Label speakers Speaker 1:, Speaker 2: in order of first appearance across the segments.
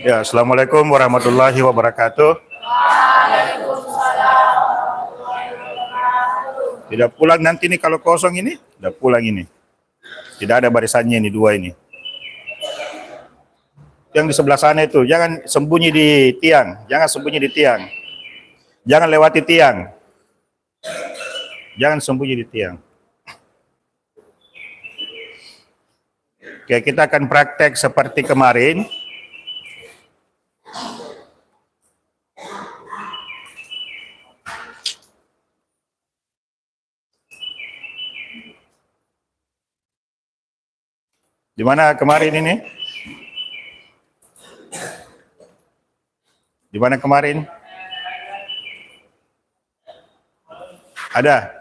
Speaker 1: Ya, Assalamualaikum warahmatullahi wabarakatuh. Tidak pulang nanti nih kalau kosong ini, tidak pulang ini. Tidak ada barisannya ini dua ini. Yang di sebelah sana itu, jangan sembunyi di tiang, jangan sembunyi di tiang. Jangan lewati tiang. Jangan sembunyi di tiang. Oke, kita akan praktek seperti kemarin. Di mana kemarin ini? Di mana kemarin? Ada?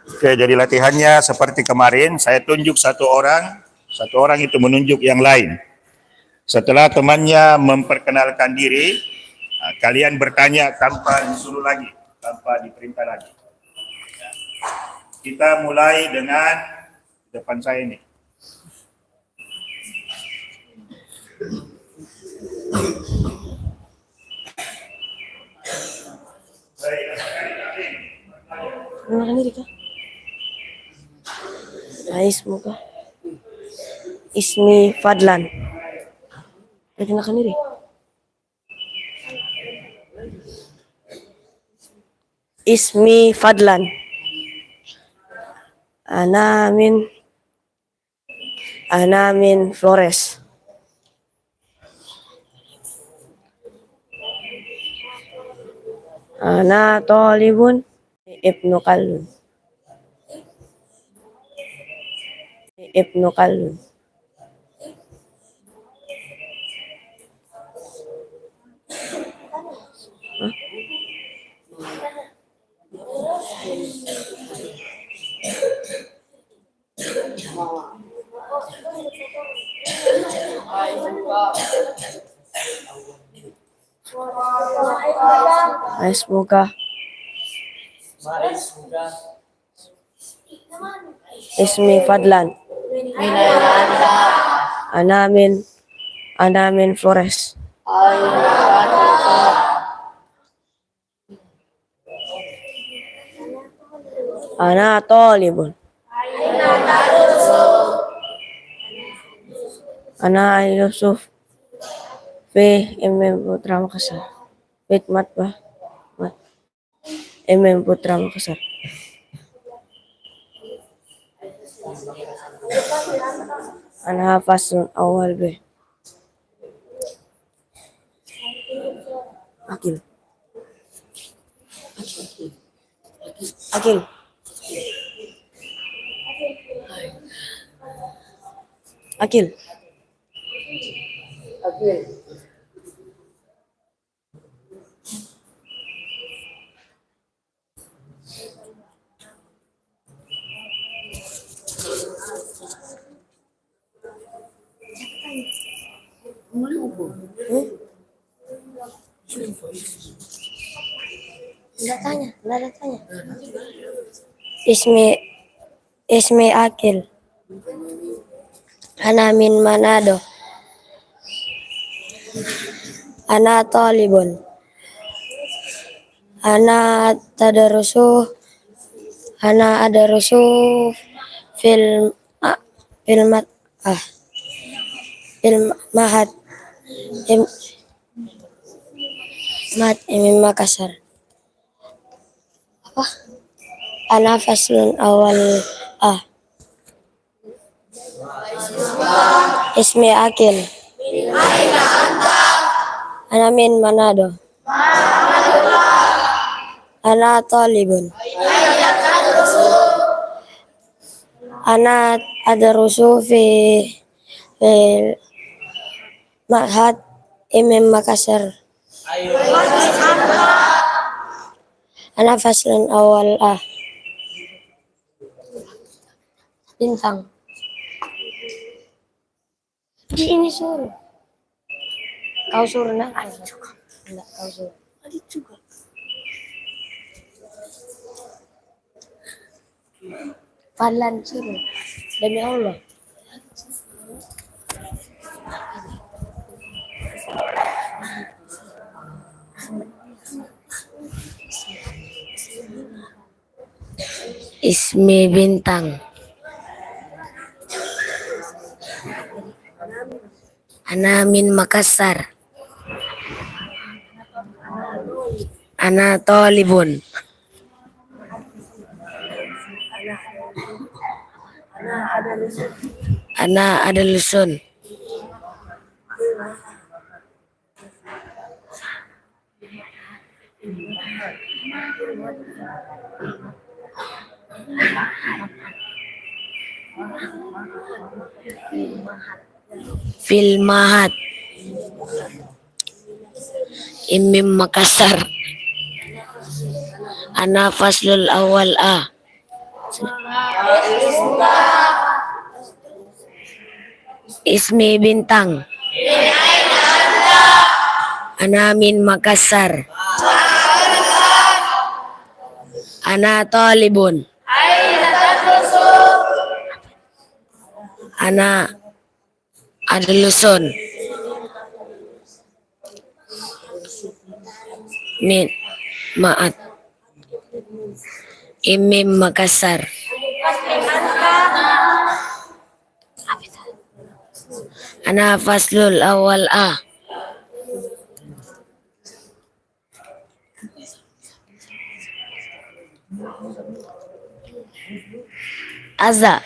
Speaker 1: Oke, jadi latihannya seperti kemarin, saya tunjuk satu orang itu menunjuk yang lain. Setelah temannya memperkenalkan diri, kalian bertanya tanpa disuruh lagi, tanpa diperintah lagi. Kita mulai dengan depan saya ini.
Speaker 2: Kenalkan diri kah? Ismu kah? Ismi Fadlan. Perkenalkan diri. Ismi Fadlan. Ana min Flores. Ana talibun Ibnu Khaldun. Ibnu Khaldun. Semoga Ismi Fadlan. Ana min Flores. Ana talibun. Ana Yusuf Putra Makassar. Putra Makassar. Ana faslun awal B. Akil. Nggak tanya. Ismi Akil. Ana min Manado. Ana talibun. Ana adarusu fil mahad Makassar. Ana faslun awal A. Ismi Akil. Ana min Manado. Ana talibun. Ana adarusu fil mahad Makassar. Ana faslun awal A. Bintang. Ini suruh. Kau suruh nak? Enggak, kau suruh. Adit juga. Fadlan suruh. Demi Allah. Ismi Bintang. Ana min Makassar. Ana Tolibun. Ana Adalusun. Filmahat. Imim Makassar. Ana Faslul Awal A. Ismi Bintang. Ana min Makassar. Ana Talibun. Ana Adalusun. Min Maat. Imim Makassar. Ana Faslul Awal A. Aza.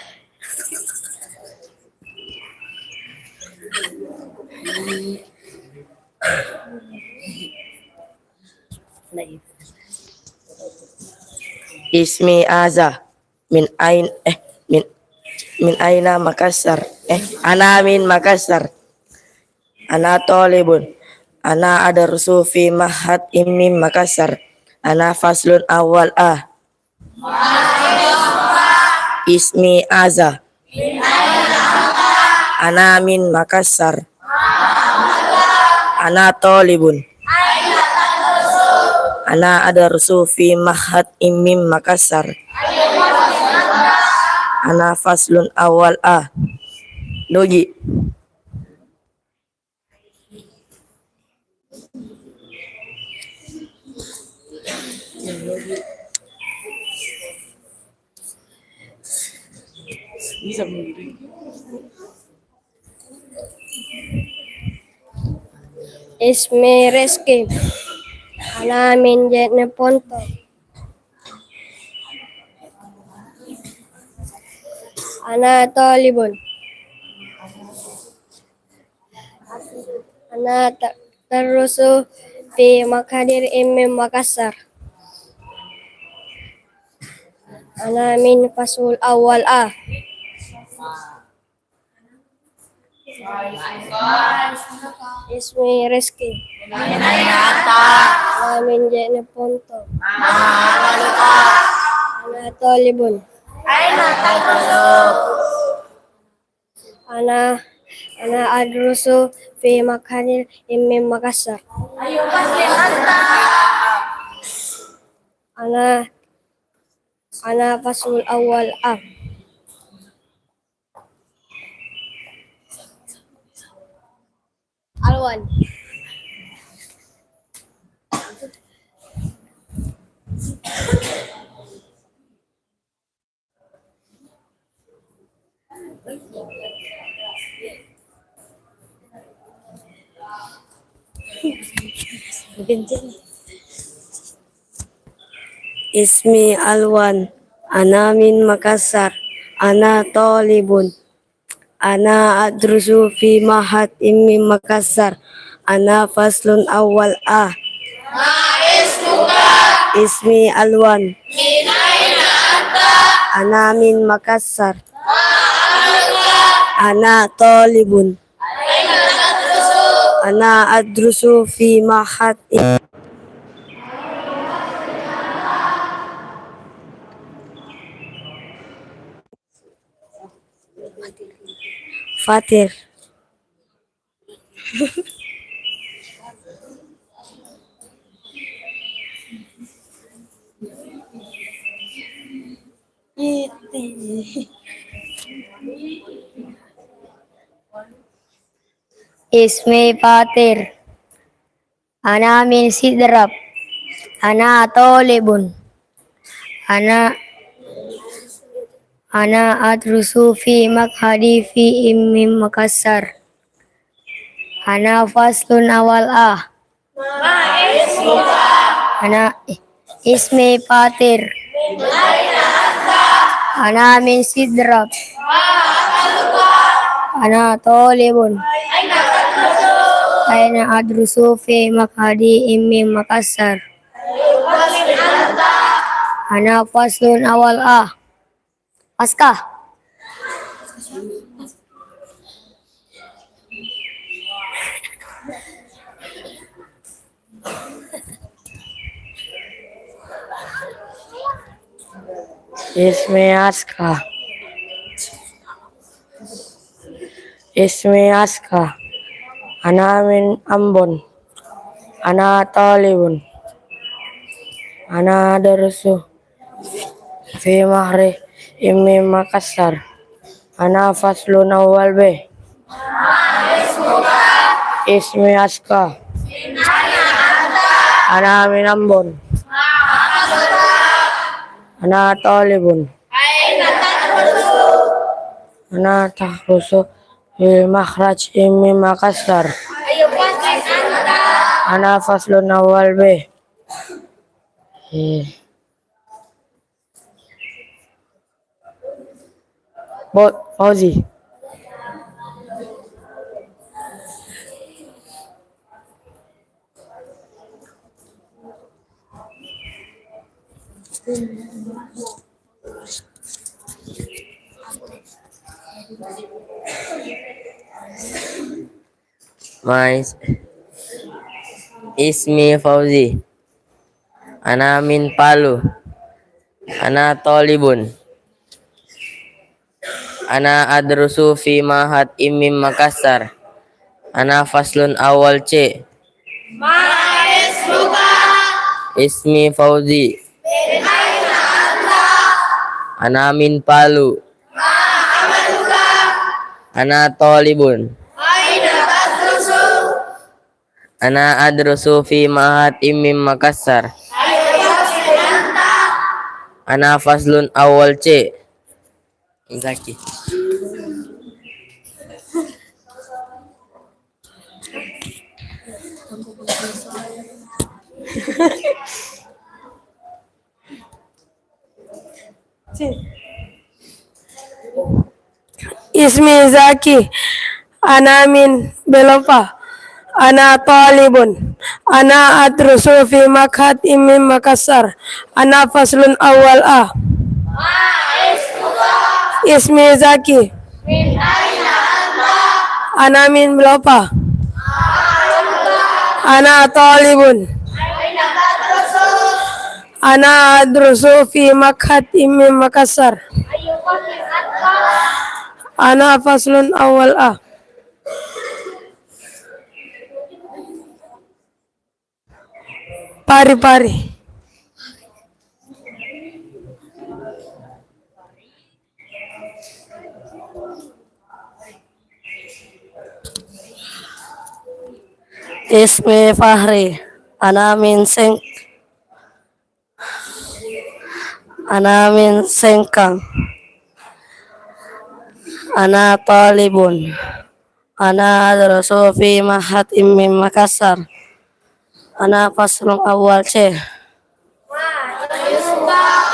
Speaker 3: Ismi Aza min aina Makassar ana min Makassar ana Tolibun ana adarsu fi Mahad Imim Makassar ana faslun awal A. Ismi Aza ana min Makassar ana Tolibun ana adarsu fi Mahad Imim Makassar ana faslun awal A. Doji.
Speaker 2: Ismi Reski. Ana min Jeneponto. Ana Talibun. Ana tarusu fi Makadir Imim Makassar. Ana min Fasul Awal A. Ismi Reski. Ana min Jeneponto. Ana Talibun. Ana adrusu fi Makadir Imim Makassar. Ana Fasul Awal A. Alwan.
Speaker 3: Ismi Alwan ana min Makassar ana Tolibun ana adrusu fi Mahad Imim Makassar ana faslun awal A. Ismi Alwan ana min Makassar ana Tolibun ana adrusu fi Mahad Fatir.
Speaker 2: Ismi Fatir. Ana min Sidrab. Ana Tolibun. Ana adrusu fi makhadi fi imim Makassar. Ana faslun awal A. Ana ismi Fatir. Ana min Sidrab. Ana Tolibun. Aina adrusu fi makhadi imim Makassar. Ana faslun awal A. Paskah.
Speaker 3: Ismi Aska. Ismi Aska. Ana min Ambon. Ana talibun. Ana darusu fi mahri immi Makassar. Ana faslun awal B. Ismi Aska. Ana min Ambon. Ana talibun. Ana tahrusu fi makhraj immi Makassar. Ana faslun awal B. Fauzi. Ismi Fauzi. Ana min Palu. Ana talibun. Ana adrusu fi Mahat Imim Makassar. Ana faslun awal C. Ismi Fauzi. Ana min Palu. Ana talibun. Ana adrusu fi Mahat Imim Makassar. Ana faslun awal C. Zaki.
Speaker 4: Ismi Zaki. Ana min Belopa. Ana talibun. Ana adrusu fi makhat imim Makassar. Ana faslun awal A. Ismi Zaki. Ana min Belopa. Ana talibun. Ana adrusu fi makhat imim Makassar. Ana faslun awal A. Pari-pari.
Speaker 3: Ismi Fahri. Ana min Sengkang. Ana talibun. Ana adrusu fi Mahat Imim Makassar. Ana faslun awal C.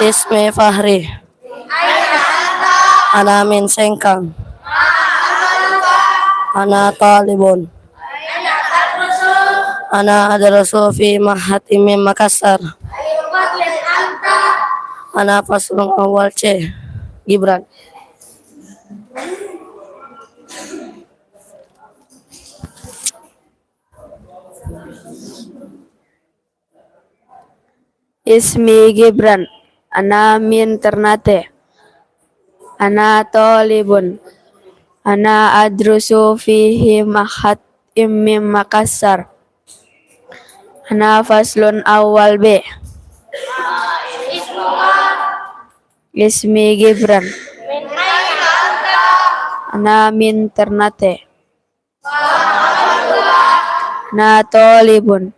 Speaker 3: Ismi Fahri. Ana min Sengkang. Ana talibun. Ana adrusu fi Mahat Imim Makassar. Ana faslun awal C. Gibran.
Speaker 4: Ismi Gibran. Ana min Ternate. Ana talibun. Ana adrusu fihi Mahat Imim Makassar. Ana faslun awal B.
Speaker 5: Ismi Gibran. Ana min Ternate. Ana Tolibun.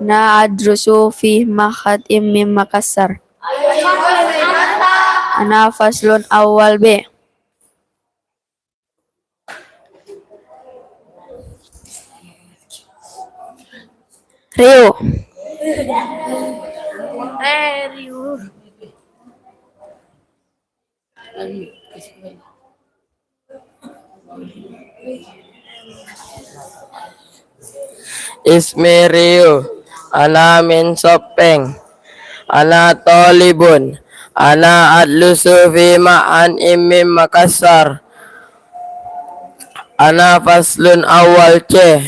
Speaker 5: Ana adrusu fi Ma'had Imam Makassar. Ana faslun awal B. Rio.
Speaker 3: Ismi Rio. Ana min Sopeng. Ana Tolibun. Ana adlusu fi Ma'an Imam Makassar. Ana faslun awal C.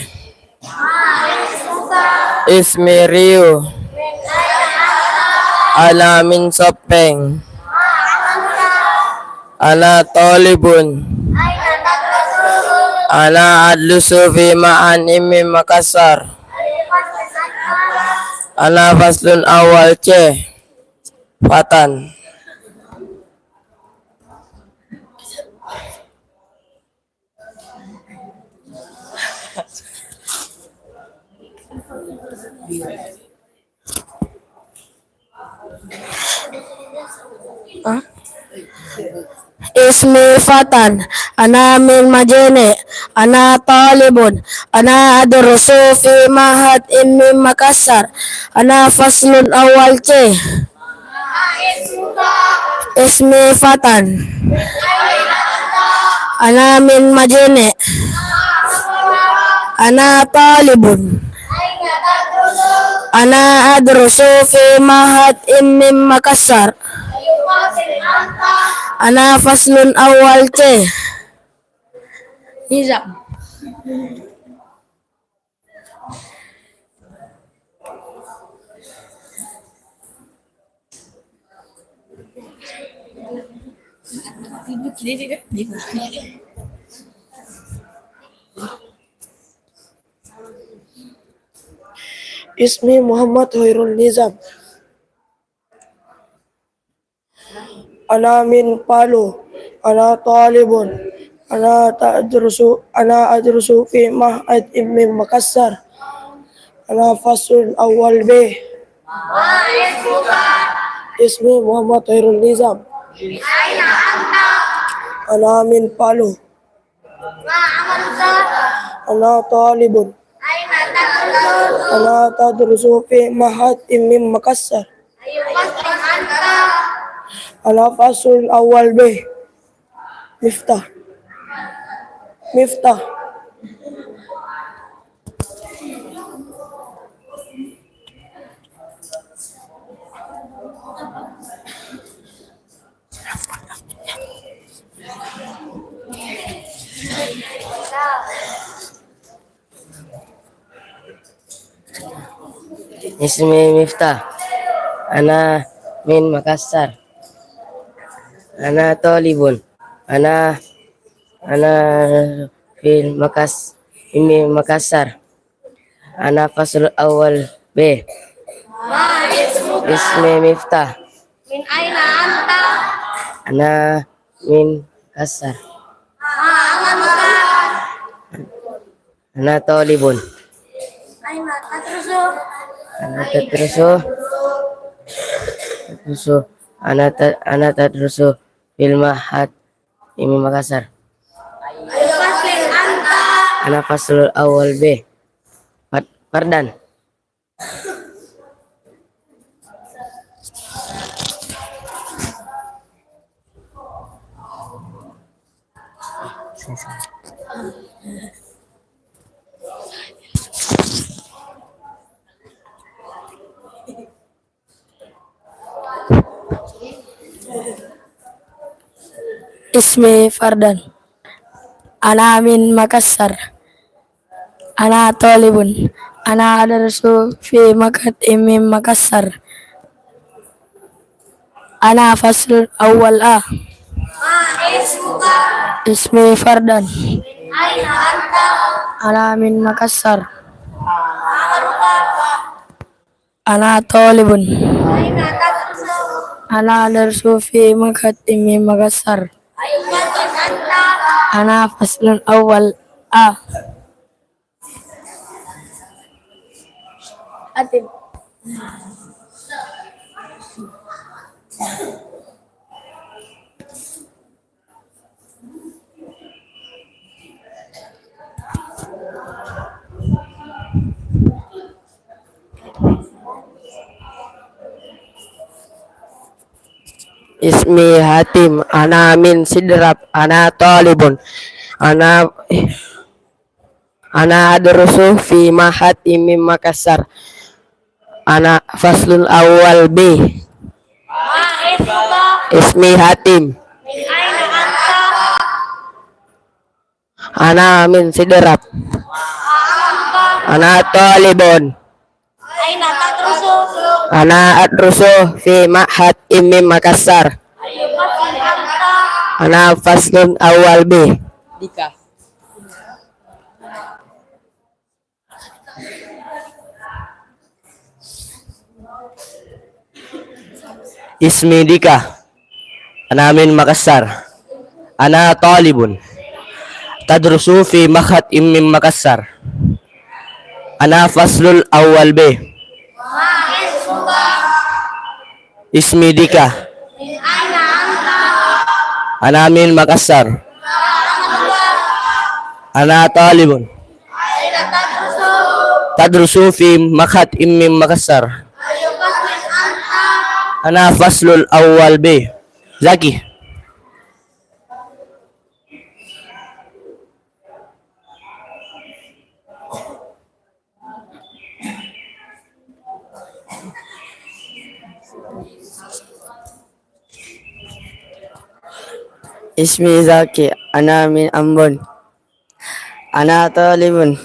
Speaker 3: Ismi Rio. Ana min Sopeng. Ana Tolibun. Ana adlusu fi Ma'an Imam Makassar. Ana faslun awal C. Fatan.
Speaker 4: Ismi Fatan. Ana min Majene. Ana Talibun. Ana adrusu fi Ma'had Imam Makassar. Ana faslun awal C. Ismi Fatan. Ana min Majene. Ana Talibun. Ana adrusu fi Ma'had Imam Makassar. Ana faslun awal C. Nizam.
Speaker 6: Ismi Muhammad Hoirul Nizam. Ana min Palu. Ana Talibun. Ana adrusu fi Ma'had Imam Makassar. Ana faslun awal B. Ismi Muhammad Hoirul Nizam. Ana min Palu. Ana Talibun. Ana tadrusu fi Ma'had Imam Makassar. Ana faslun awal B. Miftah.
Speaker 3: Ismi Miftah. Ana min Makassar. Ana Tolibun. Ana fil Imam Makassar. Ana fasl awal B. Ismi Miftah.
Speaker 2: Min aina anta?
Speaker 3: Ana min Makassar. Ana Tolibun.
Speaker 2: Aina tatrusu?
Speaker 3: Ana tadrusu fil Ma'had Imam Makassar.
Speaker 2: Faslin anta?
Speaker 3: Ana faslul awal B. Fardan.
Speaker 4: Ismi Fardan. Ana min Makassar. Ana Talibun. Ana adrusu fi Ma'had Imam Makassar. Ana faslun awal A. Ismi Fardan.
Speaker 2: Aina anta?
Speaker 4: Ana min Makassar. Ana Talibun.
Speaker 2: Aina tatrusu?
Speaker 4: Ana adarsu fi Makkah Imam Makassar. Ana faslun awal A.
Speaker 2: Atim.
Speaker 3: Ismi Hatim, ana min Sidrap, ana talibun, ana adrusu fi Mahat Imam Makassar. Ana faslul awal B. Ismi Hatim, ana min Sidrap, ana talibun, ana adrusu fi Mahat Imam Makassar. Ana faslun awal B. Dika. Ismi Dika, ana min Makassar, ana talibun, tadrusu fi Mahat Imam Makassar. Ana faslul awal B. Ismi Dika, ana min Makassar, ana talibun, tadrusu fi Mahat Imam Makassar. Ana faslul awal B. Zaki. Ismi Zaki, ana min Ambon, ana talibun,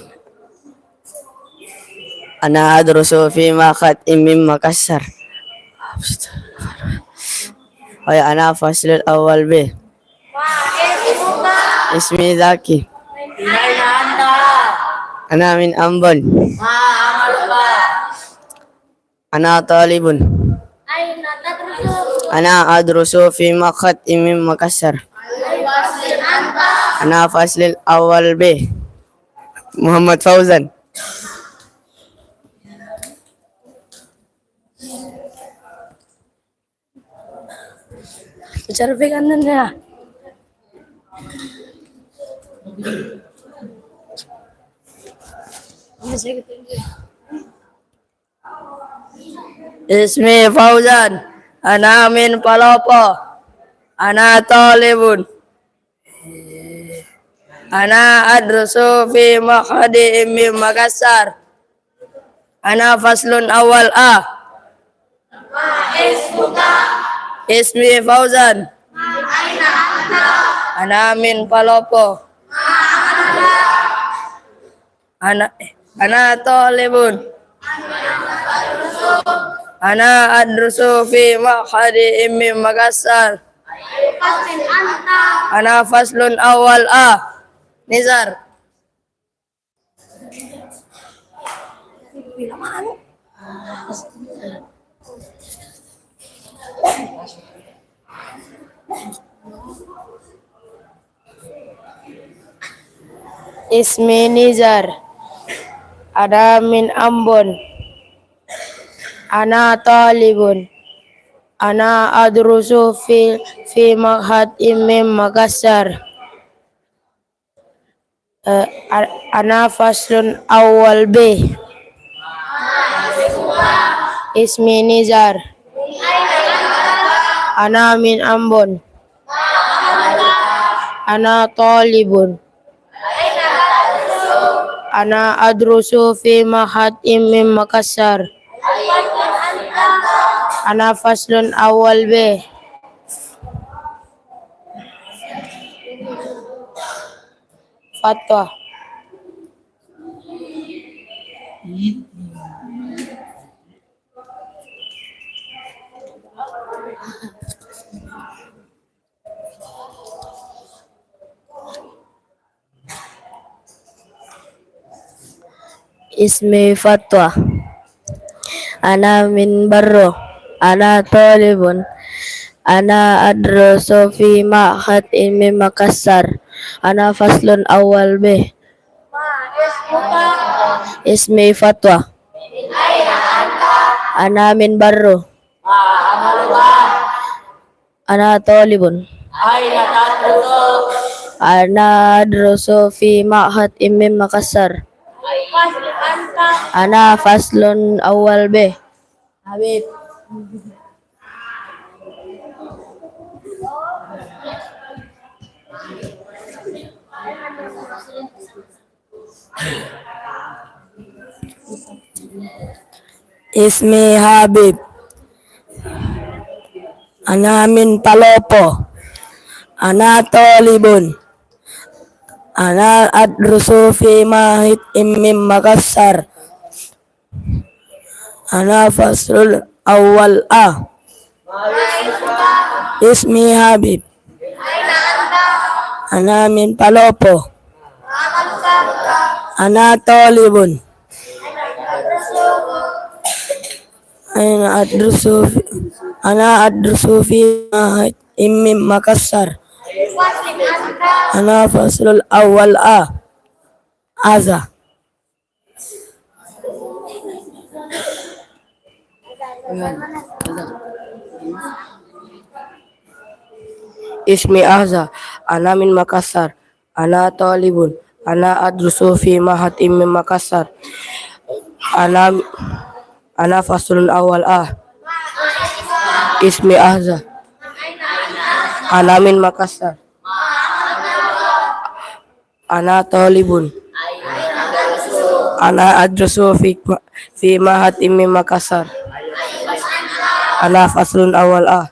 Speaker 3: ana adrusu fi Makat Imam Makassar. Ana faslul awal B. Ismi Zaki, ana min Ambon, ana talibun, ana adrusu fi Makat Imam Makassar. Ana faslul awal B. Muhammad Fauzan.
Speaker 4: Bicara kanan ya.
Speaker 3: Ismi Fauzan, ana min Palopo, ana talibun, ana adrusu fi Makhadi Imam Makassar. Ana faslun awal A. Ismi Fauzan, ana min Palopo, ana talibun, ana adrusu fi Makhadi Imam Makassar. Ana faslun awal A. Nizar.
Speaker 4: Ismi Nizar, ana min Ambon, ana talibun, ana adrusu fi Mahat Imam Makassar. Ana faslun awal B. Ismi Nizar, ana min Ambon, ana talibun, ana adrusu fi Mahat Imam Makassar. Ana faslun awal B. Fatwa.
Speaker 3: Ismi Fatwa, ana min Barro, ana talibun,
Speaker 5: Ana adrusu fi ma'had ilmi Makassar. Ana faslun awal B. Ismi Fatwa. Ana min Barro. Ana talibun. Ana adrusu fi ma'had ilmi Makassar. Ana faslun awal B. Habib.
Speaker 6: Ismi Habib. Ana min Palopo. Ana talibun. Ana adrusu fi mahid imim Makassar. Ana faslul awal A. Ismi Habib. Ana min Palopo. Ana talibun. Ana adrusu fi mahid imim Makassar. Ana faslul awal A. Aza. Ismi Aza. Ana min Makassar. Ana talibun. Ana adrusu fi mahad imim Makassar. Ana faslul awal A. Ismi Ahza. Ana min Makassar. Ana talibun. Ana adrusu fi mahad imim Makassar. Ana faslun awal A.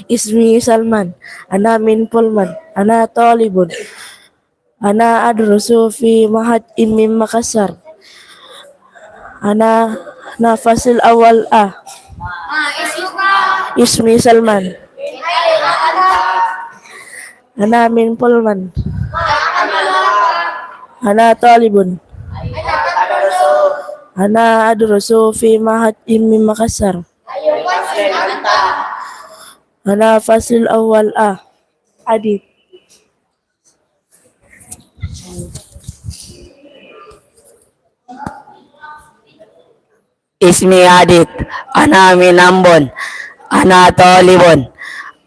Speaker 5: Ismi Salman. Ana min Polman. Ana talibun. Ana adrusu fi mahad ilmi Makassar. Ana fasil awal A. Ismi Salman. Ana min Polman. Ana talibun. Ana adrusu fi mahad ilmi Makassar. Ana fasil awal A. Adib.
Speaker 6: Ismi Adit. Ana min Ambon. Ana talibun.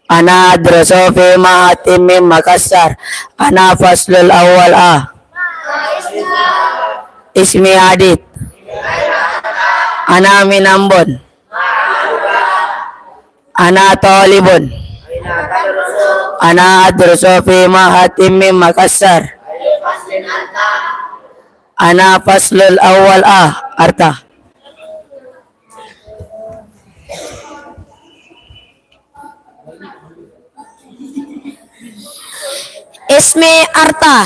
Speaker 6: Ana adrusu fi mahad imim Makassar. Ana faslul awal A. Ismi Adit. Ana min Ambon. Ana talibun. Ana adrusu fi mahad imim Makassar. Ana faslul awal A. Arta.
Speaker 2: Ismi Arta.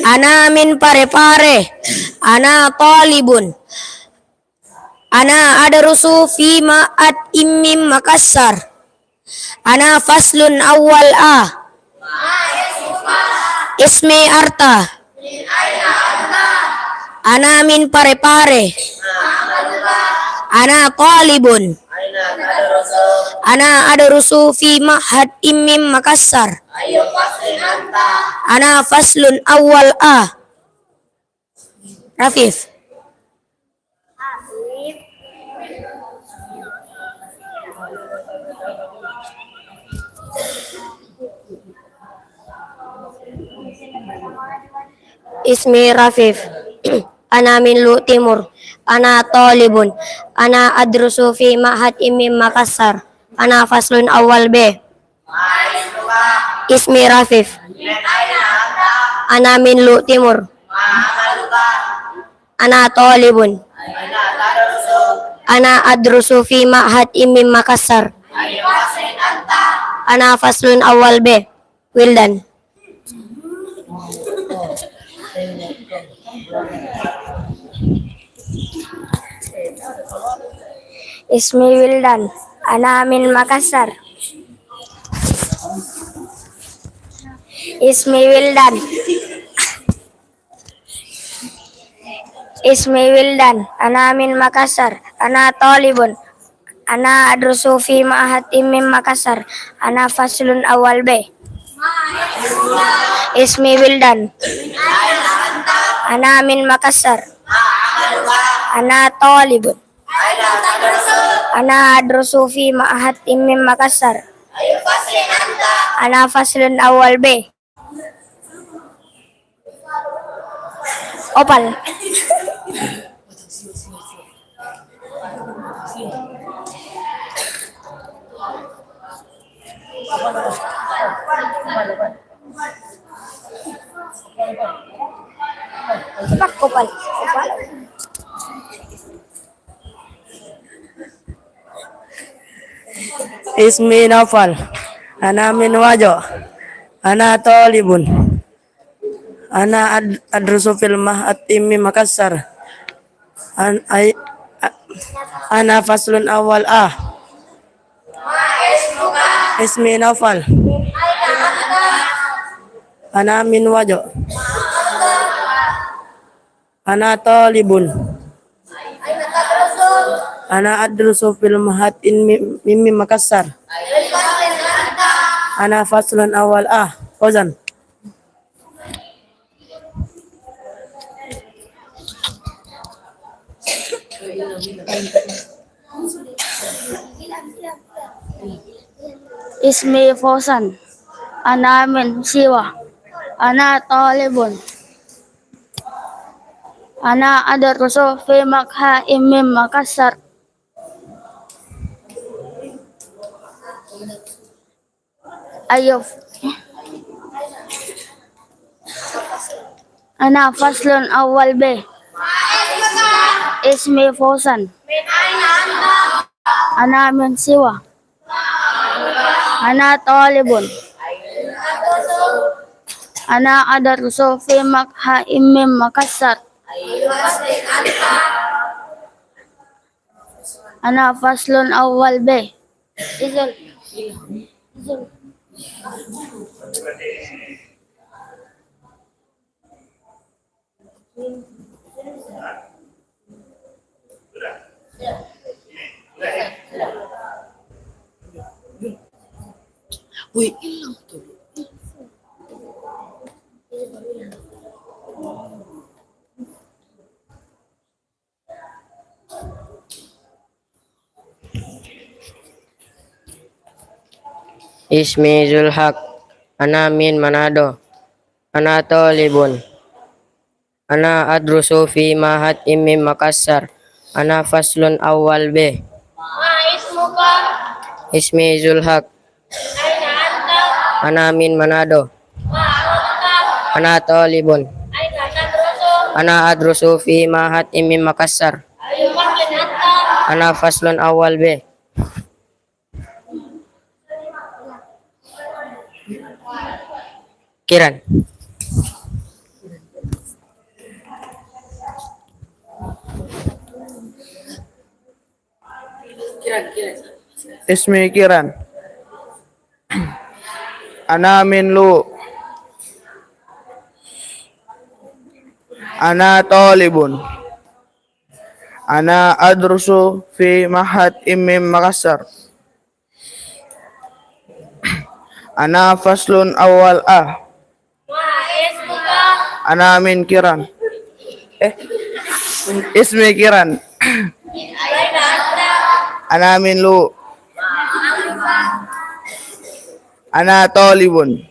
Speaker 2: Ana min Parepare. Ana talibun. Ana adrusu fi ma'at imim Makassar. Ana faslun awal A. Ismi Arta. Ana min Parepare. Ana talibun. Ana adrusu fi ma'had imim Makassar. Ana faslun awal A. Rafif. Ismi Rafif. Ana min Lu Timur. Ana talibun. Ana adrusu fi ma'had imim Makassar. Ana faslun awal B. Ismi Rafif. Ana min Lu Timur. Ana talibun. Ana adrusu fi ma'had imim Makassar. Ana faslun awal B. Wildan. Ismi Wildan. Ana min Makassar. Ismi Wildan. Ismi Wildan. Ana min Makassar. Ana talibun. Ana adrusu fi ma'had min Makassar. Ana faslun awal B. Ismi Wildan. Ana min Makassar. Ana talibun. Ana adrusu fi ma'had min Makassar. Ana faslun awal B. Opal. Pak Opal. Opal.
Speaker 3: Ismi Naufal. Ana min Wajo. Ana talibun. Ana adrusu fil ma'had min Makassar. Ana faslun awal A. Ismi Naufal. Ana min Wajo. Ana talibun. Ana adrusu fil ma'had min Makassar. Ana faslun awal A. Ozan.
Speaker 2: Ismi Fausan. Ana min Siwa. Ana talibun. Ana adrusu fi ma'had min Makassar. Ayuf. Ana faslun awal B. Ismi Fausan. Ana min Siwa. Ana talibun. Ana adrusu fi ma'had min Makassar. Ana faslun awal B. Izul.
Speaker 6: Ismi Zulhak. Ana min Manado. Ana talibun. Ana adrusu fi ma'had min Makassar. Ana faslun awal B. Ismi Zulhak. Ana min Manado. Ana talibun. Ana adrusu fi ma'had min Makassar. Ana faslun awal B. Kiran.
Speaker 7: Ismi Kiran. Ana min Lu. Ana talibun. Ana adrusu fi ma'had min Makassar. Ana faslun awal A. Ana min Kiran. Ismi Kiran. Ana min Lu. Ana talibun.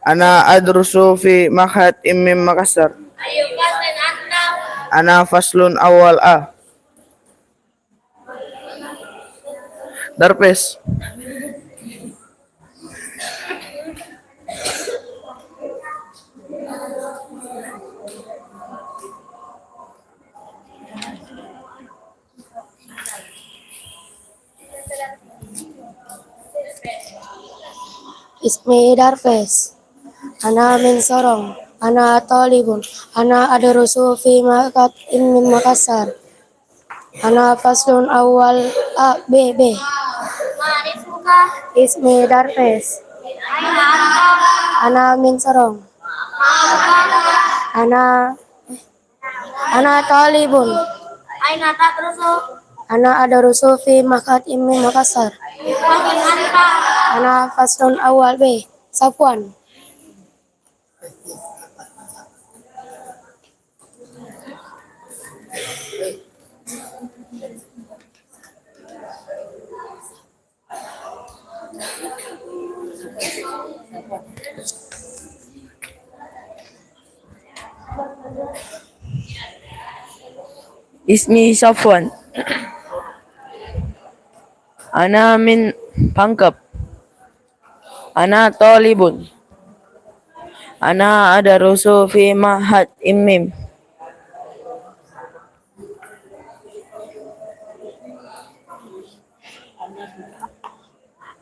Speaker 7: Ana adrusu fi ma'had min Makassar. Ana faslun awal A. Darpes.
Speaker 2: Ismi Darfes. Ana min Sorong. Ana talibun. Ana adrusu fi ma'had min Makassar. Ana faslun awal A B B.
Speaker 4: Ismi Darfes. Ana Min Sarong. Ana Talibun. Ana Adarusu fi Makat Imam Makassar. Ana Faslun Awal B. Safwan.
Speaker 3: Ismi Safwan. Ana min Pangkep. Ana Talibun. Ana adarusu fi Mahat Imam.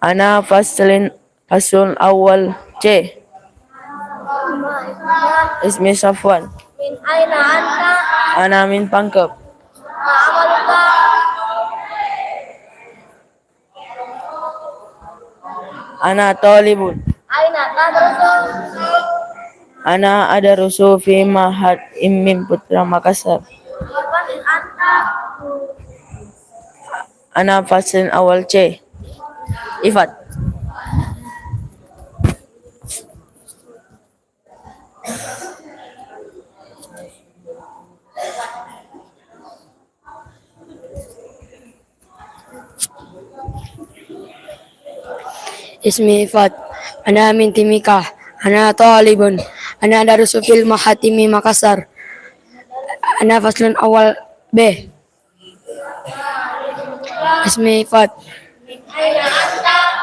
Speaker 3: Ana faslun awal C. Ismi Safwan. Ana min Pangkep. Ana Talibun. Ana adarusu fi Mahat Imam Putra Makassar. Ana faslun awal C. Ifat.
Speaker 4: Ismi Ifat. Ana min Timika. Ana Talibun. Ana Darusu fil Mahatimi Makassar. Ana Faslun Awal B. Ismi Ifat.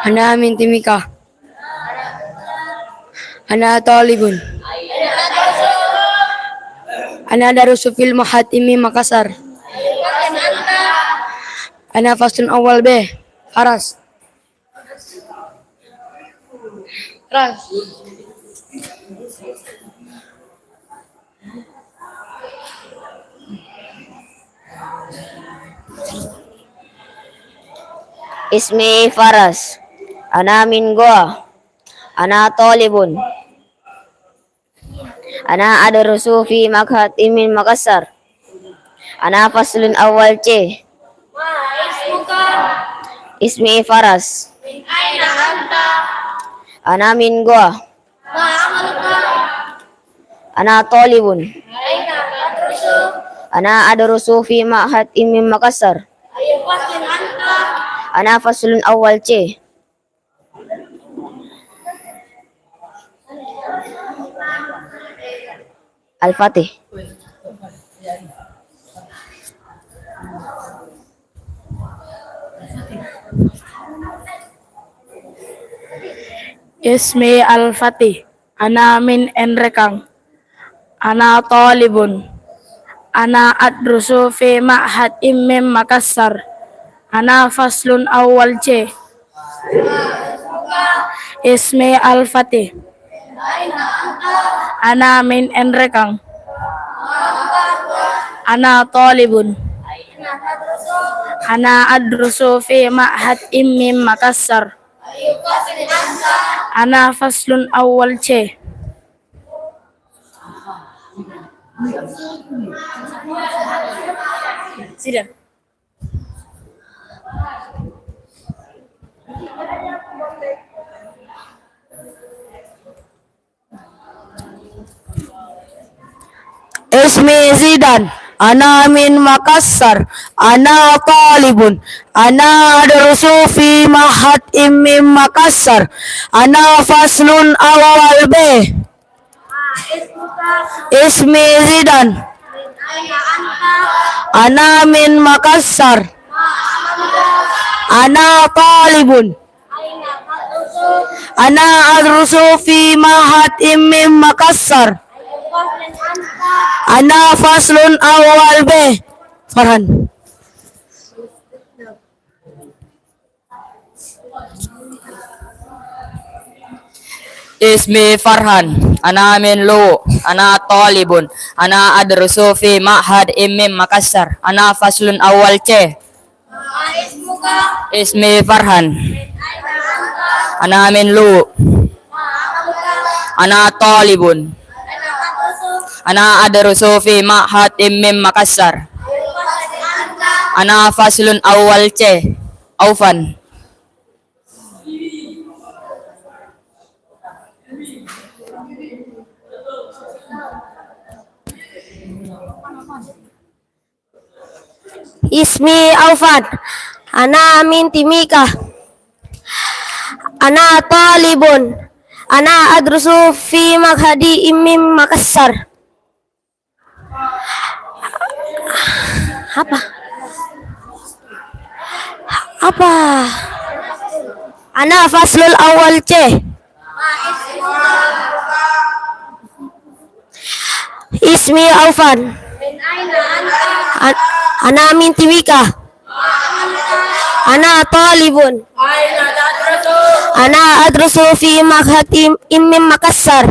Speaker 4: Ana min Timika. Ana Talibun. Ana Darusu fil Mahatimi Makassar. Ana Faslun Awal B. Faras.
Speaker 2: Ismi Faras. Ana min Goa. Ana Talibun. Ana adrusu fi Makat Imam Makassar. Ana faslun awal C. Ismi Faras. Ana min Goa. Ana Talibun. Ana adrusu fi Makat Imam Makassar. Ana faslun awal C. Al-Fatih.
Speaker 4: Ismi Al-Fatih. Ana min Enrekang. Ana Talibun. Ana adrusu fi Ma'had Imam Makassar. Ana faslun awal C. Ismi Al-Fatih. Ana min Enrekang. Ana Talibun. Ana adrusu fi Ma'had Imam Makassar. Ana faslun awal C. Sidan.
Speaker 6: Ismi Zidan. Ana min Makassar. Ana Talibun. Ana adrusu fi Mahat Imam Makassar. Ana faslun awal B. Ismi Zidan. Ana min Makassar. Ana Talibun. Ana adrusu fi Mahat Imam Makassar. Ana faslun awal B. Farhan.
Speaker 3: Ismi Farhan. Ana min Lu. Ana Talibun. Ana adrusu fi Ma'had Imam Makassar. Ana faslun awal C. Ismi Farhan.
Speaker 6: Ana amin lu. Ana talibun. Ana adrusu fi ma'had Imam Makassar. Ana faslun awal C. Aufan.
Speaker 2: Ismi Aufan. Ana min Timika. Ana talibun. Ana adrusu fi maghadi Imam Makassar. Apa? Apa? Ana faslul awal C. Ismi Aufan. Ana min Timika. Ana talibun. Ana adrusu fi maghadi Imam Makassar.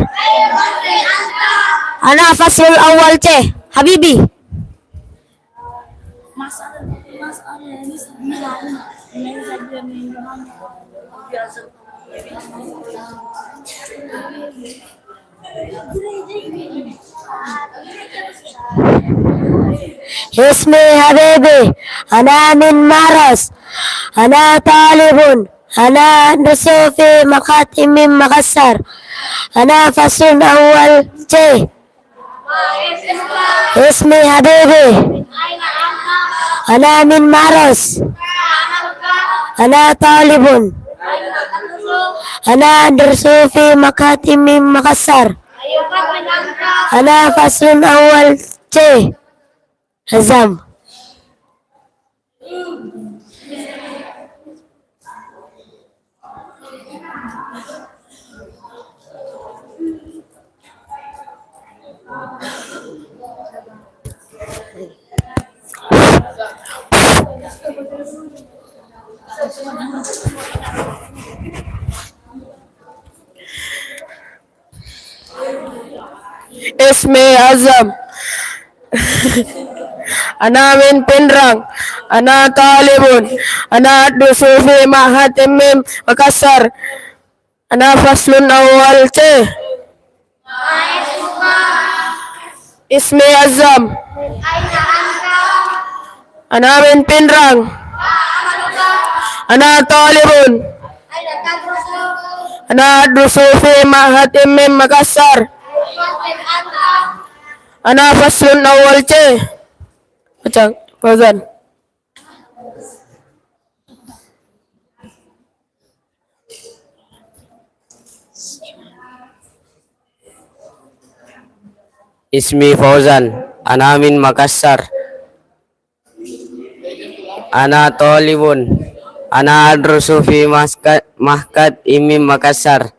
Speaker 2: Ana faslul awal C. Habibi. Ismi Habibi. Ana min Maras. Ana talibun. Ana adrusu fi maghadi Imam Makassar. Ana faslun awal C. Ismi Habibi. Ana min Maras. Ana talibun. Ana adrusu fi maghadi Imam Makassar. Ana faslun awal C. Hazam.
Speaker 4: Ismi Azam. Ana min Pindrang. Ana talibun. Ana adrusu fi ma'had Imam Makassar. Ana faslun awal C. Ismi Azam. Ana min Pindrang. Ana talibun. Ana adrusu fi ma'had Imam Makassar. Ana faslun awal C. Macam Fauzan.
Speaker 6: Ismi Fauzan. Ana min Makassar. Ana talibun. Ana adrusu fi mahkad Imam Makassar.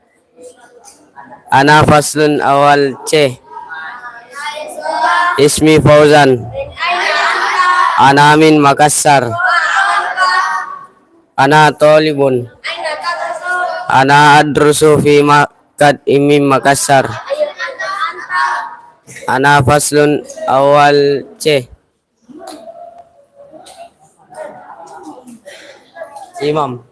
Speaker 6: Ana faslun awal C. Ismi Fauzan. Ana min Makassar. Ana talibun. Ana adrusu fi mahkad Imam Makassar. Ana faslun awal C. Imam.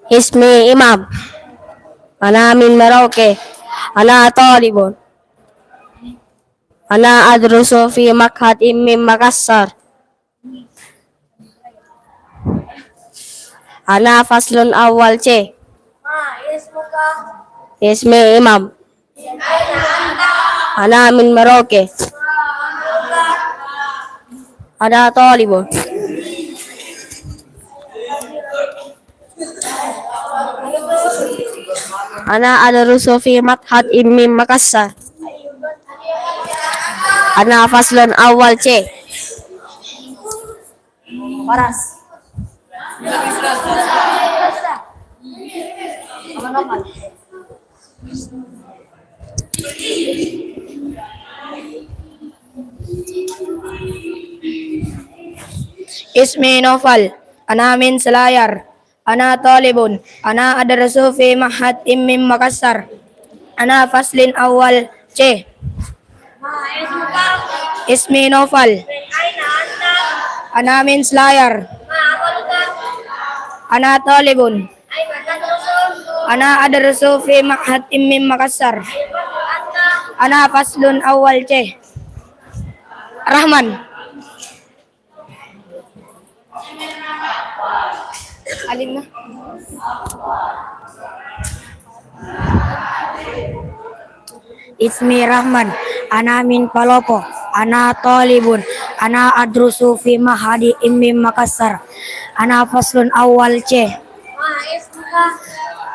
Speaker 2: Ismi Imam. Ana min Merauke. Ana talibun. Ana adrusu fi maghad Imam Makassar. Ana faslun awal C. Ismi Imam. Ana min Merauke. Ana talibun. Ana adrusu fi maghad Imam Makassar. Ana faslun awal C. Paras.
Speaker 8: Ismi Noval. Ana min Selayar. Ana talibun. Ana adrusu fi ma'had Imam Makassar. Ana faslin awal C. Ismi Nofal. Ana min Slayer. Ana talibun. Ana adrusu fi ma'had Imam Makassar. Ana faslun awal C. Rahman. Alim na.
Speaker 2: Ismi Rahman, ana min Palopo, ana talibun, ana adrusu fi mahadi Imam Makassar. Ana faslun awal C.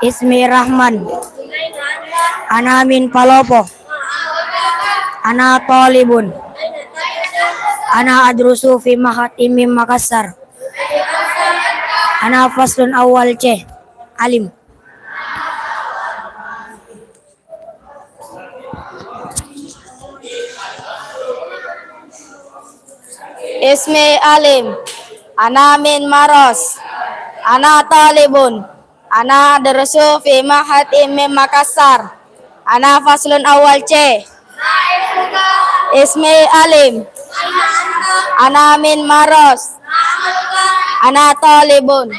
Speaker 2: Ismi Rahman, ana min Palopo, ana talibun, ana adrusu fi mahad Imam Makassar. Ana faslun awal C. Alim.
Speaker 8: Ismi Alim. Ana min Maros. Ana talibun. Ana adrusu fi ma'had Imam Makassar. Ana faslun awal C. Ismi Alim. Ana min Maros. Ana talibun.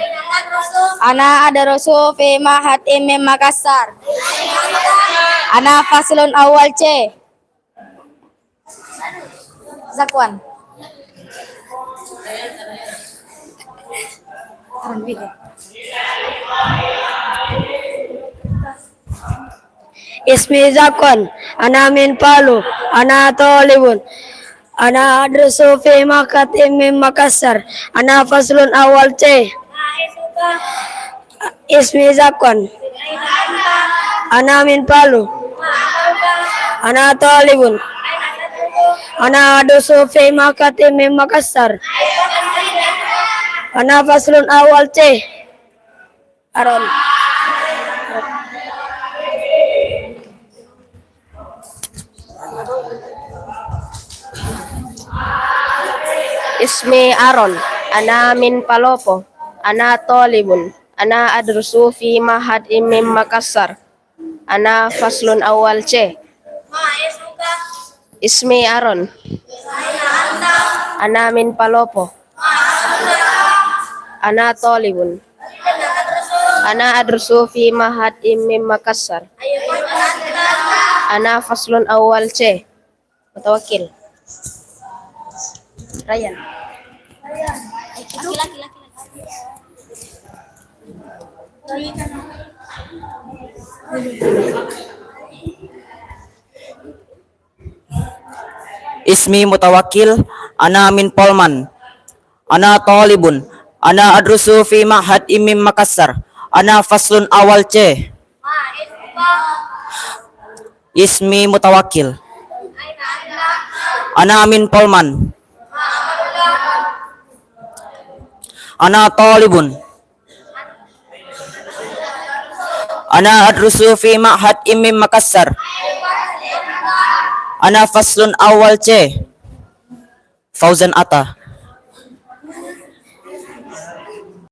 Speaker 8: Ana adrusu fi ma'had Imam Makassar. Ana faslun awal C. Zakwan.
Speaker 2: Ismi Zakwan, ana min Palu, ana talibun, ana adrusu fi makat Imam Makassar. Ana faslun awal C. Ismi Zakwan, ana min Palu, ana talibun, ana adrusu fi makat Imam Makassar. Ana faslun awal C. Aron.
Speaker 9: Ismi Aron, ana min Palopo, ana talibun, ana adrusu fi mahad Imam Makassar. Ana faslun awal C. Ismi Aron, ana min Palopo, ana talibun, ana adrusu fi mahad Imam Makassar. Ana faslun awal C. Mutawakil. Ryan.
Speaker 6: Ismi Mutawakil, ana min Polman, ana talibun, ana adrusu fi ma'had Imam Makassar. Ana faslun awal C. Ismi Mutawakil, ana min Polman, ana talibun, ana adrusu fi ma'had Imam Makassar. Ana faslun awal C. Fauzan Atta.